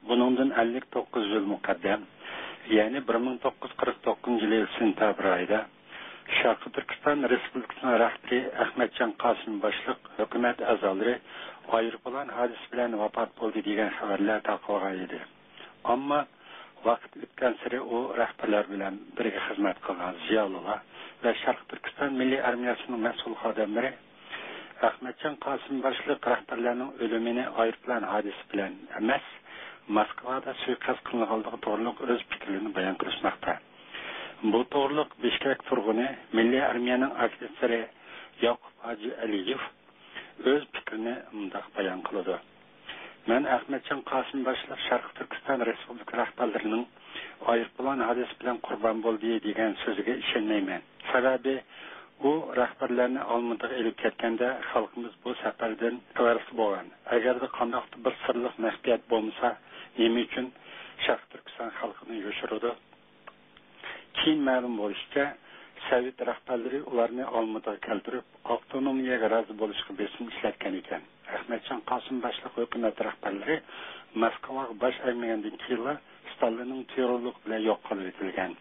Bunundan 59 yıl mukaddem, yani 1949 yılı sentabr ayında Şarkı Türkistan Respublikası'nın rahberi Ahmetcan Kasım başlık hükümet azaları ayrılan hadis bilen vefat oldu diyen haberler takılgan idi. Ama vakit ötken sıra o rahberler bilen birge hizmet kılgan ziyalılar ve Şarkı Türkistan Milli Armiyası'nın mesul adamları Ahmetcan Kasım başlık rahberlerinin ölümünü ayrılan hadis bilen emas Moskvada suikast kılınğanlığı doğruluk öz fikirlerini bayan kılışmakta. Bu doğruluk Bişkek turgunu Milli Armiyanın aktivistleri Yakup Hacı Aliyev öz fikrini mındaq bayan kılıdı. Ben Ahmetcan Kasım başlık Şarkı Türkistan Respublika rahberlerinin ayrılan hadis bilen kurban bol diyen sözüge işenmeymen. Sebebi bu rahberlerini almadığı elip ketkende halkımız bu seferden habersiz boğan. Eğer de kandaktı bir sırlık mehbiyet bulmasa yemi için Şarkı Türkistan halkını yoşurdu. Keyin ma'lum bo'lishicha, Sovet rahbarlari ularni Olmaotaga keltirib, avtonomiyaga rozi bo'lishga besim ishlatgan ekan. Ahmetcan Kasım boshliq hukumat rahbarlari Moskvaga bosh aymagandan keyin Stalinning terrorlik bilan yo'q qilib etilgan.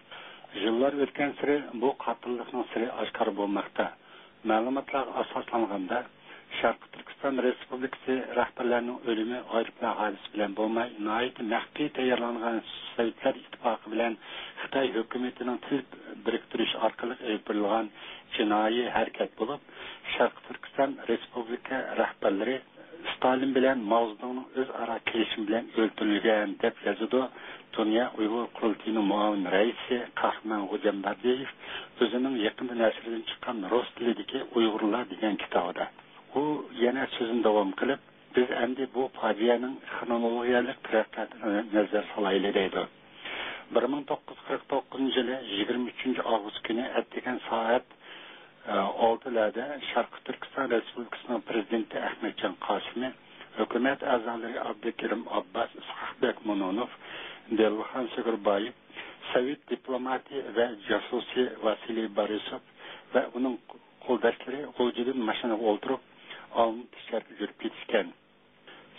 Yillar o'tgan sari bu qotillikning siri oshkor bo'lmoqda. Ma'lumotlarga asoslanganda Şarkı Türkistan Respublikası rahbarlarının ölümü ayrıpla hadis bilen bo'lmay, nəhayət məxfi tayyorlanğan Sovetlər İttifaqı bilen Xitay hökumətinin til biriktiriş arqılı eğitirilgan cinayi hərəkət olub, Şarkı Türkistan Respublika rahbarları Stalin bilen Mao Zedong'un öz ara kelişim bilen öldürülgen deb yazıdı. Dünya Uyghur Kurultayı'nın muavin reisi Kahraman Hocambardiyev özünün yakında nesirden çıkan Rus dilideki Uygurlar degan kitabıda. Bu yana sözün devam kılıp, biz endi bu facianın kronologiyalik taraqqiyotini nazar salayli deydi. 1949 yılı 23 Ağustos günü ettigen saat 6'larda Şarkı Türkistan Respublikası'nın prezidenti Ahmetcan Kasım'ı, hükümet azaları Abdülkerim Abbas, İshakbek Munonov, Delvihan Sigurbayev, Sovet diplomati ve casusi Vasiliy Borisov ve onun koldaşları Hocadan maşinaga oturup alnı tişarkı görüp ketişken.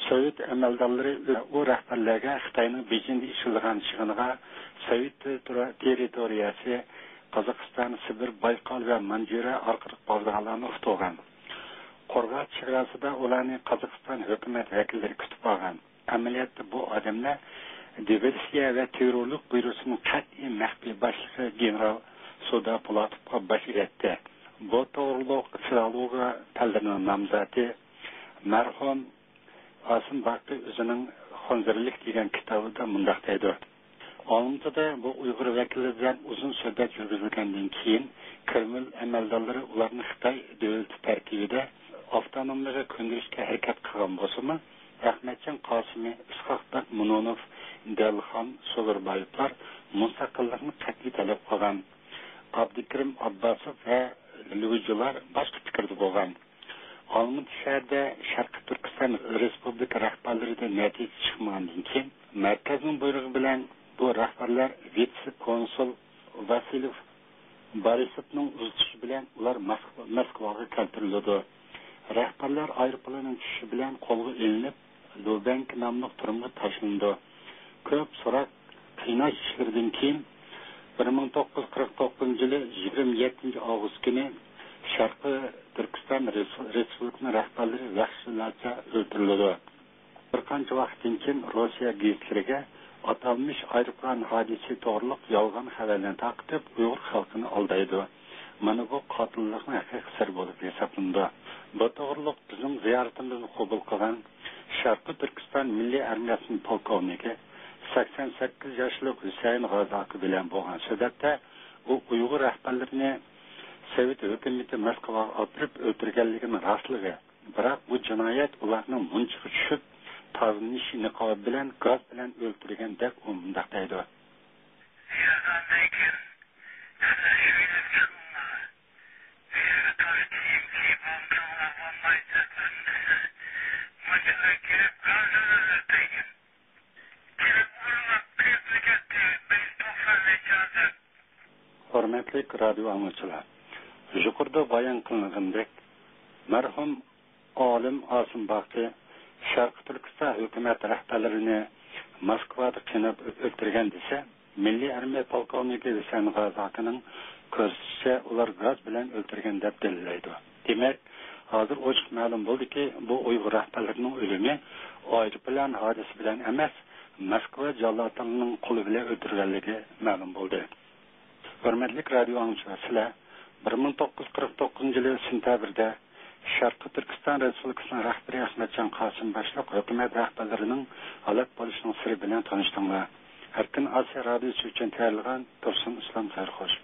Sovet əməldarları o rəhbərlərə Xitayının Bejində işildiğən шығыныға Sovet territoriyası Qazaqistan, Sibir, Baykal və Manjira arqılıq bazıqalarını ұқтылған. Qorğa çiğrası da olanı Qazaqistan hökumət vəkilləri kütüb alған. Əməliyyatda bu adamlar diversiya və terrorluq bürosunun qat'i məxfi başlığı General Soda Pulatov'a baş etdi. Bu doğruluq silahlığa təldirinin namzatı mərhum Asım Bakı özünün Xonzirlik degan kitabida mundaq deydi. Alımda bu Uyghur vəkillərdən uzun söhbət yürgüzülgəndən keyin Kreml əməldarları ularını Xitay dövləti tərkibində avtonomluğa köndürüşkə hərəkət qılğan bolsa-mı, Ahmetcan Kasım'ı, İshakbek Munonov, Delvihan Sigurbayevlar müstəqillikni qat'iy talab qilgan. Abdülkerim Abbasov və Lüvücülər başqa fikirdə bolğan. Almut şəhərdə Şarkı Türkistan Respublika rəhbərləri də nəticə çıxmagandan keyin mərkəzin buyruğu bilan bu rəhbərlər vitse-konsul Vasiliy Borisovның uzatishi bilan ular Moskvaga keltirildi. Rəhbərlər aeroplanın düşüşü bilan qo'lga ilinib, Lubank nomli turumga tashlandi. Ko'p so'roq qiynash ishlaridan keyin 1949 yılı 27 Ağustos günü Şarkı Türkistan Respublikası'nın rahbarları vahşilarca öldürüldü. Bir qancha vaqtdan keyin Rossiya gazetlariga atalmış ayrılan hadisi doğruluk yalgan haberlerini taqib Uyghur xalqini aldaydı. Mana bu qatillikning haqiqiy sir bo'lib hisoblanadi. Bu doğruluk bizim ziyoratimizni qabul qilgan Şarkı Türkistan Milli Armiyasının polkovniki 88 yaşlı Hüseyin G'azaki bilan bo'lgan suhbatda u Uyg'ur rahbarlarini Sovet hökuməti Moskvaga olib o'ldirganligini rostligi, biroq bu jinoyat ularning munchiga tushib, tavnish niqobi bilan gaz bilan o'ldirgan deb undaq deydi. Hürmetli radyo anlıcılar, yukarıda bayan kılınğındek, merhum alim Asım Bakı, Şarkı Türkistan hükümet rəhbərlərini Moskvada qınab o'ltirgan desa, Milliy armiya polkovniki Sangazakining ko'rsatishicha ular gaz bilan o'ltirgan deb dalillaydi. Demak, hozir ochiq ma'lum bo'ldiki, bu Uyg'ur rahbarlarining o'limi aeroplan hodisi bilan emas, Moskva jallodlarining qo'li bilan o'ldirilganligi ma'lum bo'ldi. Hurmatli radio anglovchilar, 1949 yil sentabrda Sharqi Turkiston Respublikasining rahbari Ahmadjon Qosim boshliq hukumat rahbarlarining halok bo'lishining siri bilan tanishdinglar. Erkin Asiya radiosi uchun tayyorlagan Tursun Islom Sarxosh.